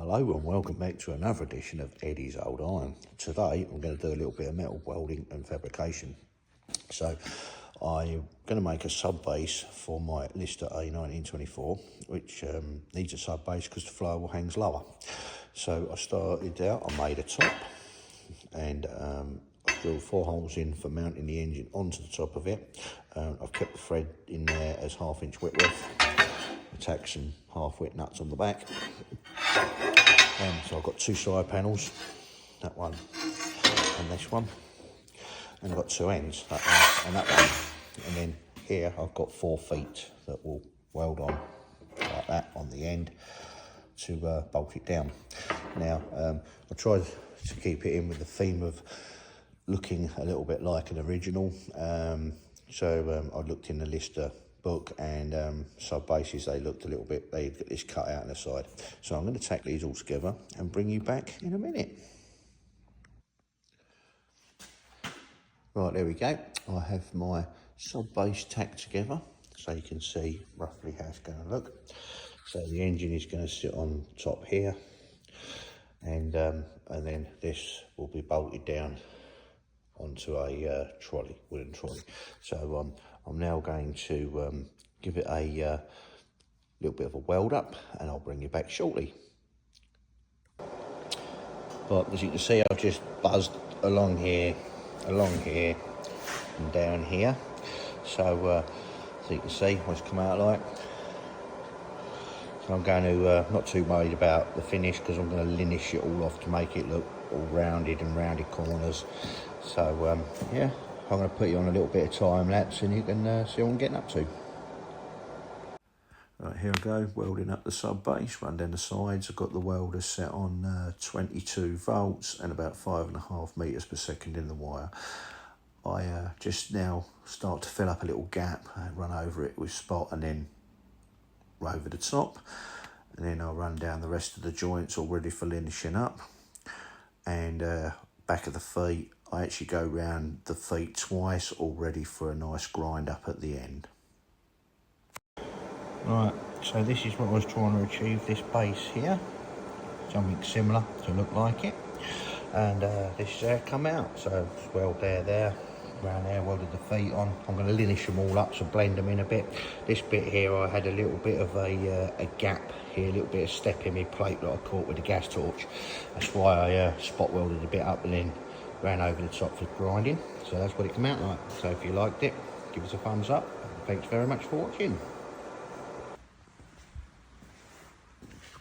Hello and welcome back to another edition of Eddie's Old Iron. Today I'm going to do a little bit of metal welding and fabrication. So I'm going to make a sub base for my Lister A1924, which needs a sub base because the flywheel hangs lower. So I started out, I made a top and I drilled 4 holes in for mounting the engine onto the top of it. I've kept the thread in there as 1/2 inch whitworth. Tack some 1/2 width nuts on the back. So I've got 2 side panels, that one and this one, and I've got 2 ends, that one and that one, and then here I've got 4 feet that will weld on like that on the end to bolt it down. Now I tried to keep it in with the theme of looking a little bit like an original, so I looked in the Lister book and sub bases, they looked a little bit, they've got this cut out on the side. So I'm going to tack these all together and bring you back in a minute. Right, there we go. I have my sub base tacked together so you can see roughly how it's going to look. So the engine is going to sit on top here, and then this will be bolted down onto a trolley, wooden trolley. So I'm now going to give it a little bit of a weld up, and I'll bring you back shortly. But as you can see, I've just buzzed along here, and down here. So you can see what's come out like. So I'm going to, not too worried about the finish because I'm going to linish it all off to make it look all rounded and rounded corners. So yeah, I'm going to put you on a little bit of time lapse and you can see what I'm getting up to. Right, here I go, welding up the sub base, run down the sides. I've got the welder set on 22 volts and about 5.5 meters per second in the wire. I just now start to fill up a little gap and run over it with spot and then over the top, and then I'll run down the rest of the joints all ready for linishing up. And back of the feet, I actually go round the feet twice, all ready for a nice grind up at the end. Right, so this is what I was trying to achieve, this base here, something similar to look like it, and this is how it come out. So just weld there, around there, welded the feet on. I'm going to linish them all up, so blend them in a bit. This bit here, I had a little bit of a gap here, a little bit of step in my plate that I caught with the gas torch. That's why I spot welded a bit up and then ran over the top for grinding. So that's what it came out like. So if you liked it, give us a thumbs up. Thanks very much for watching.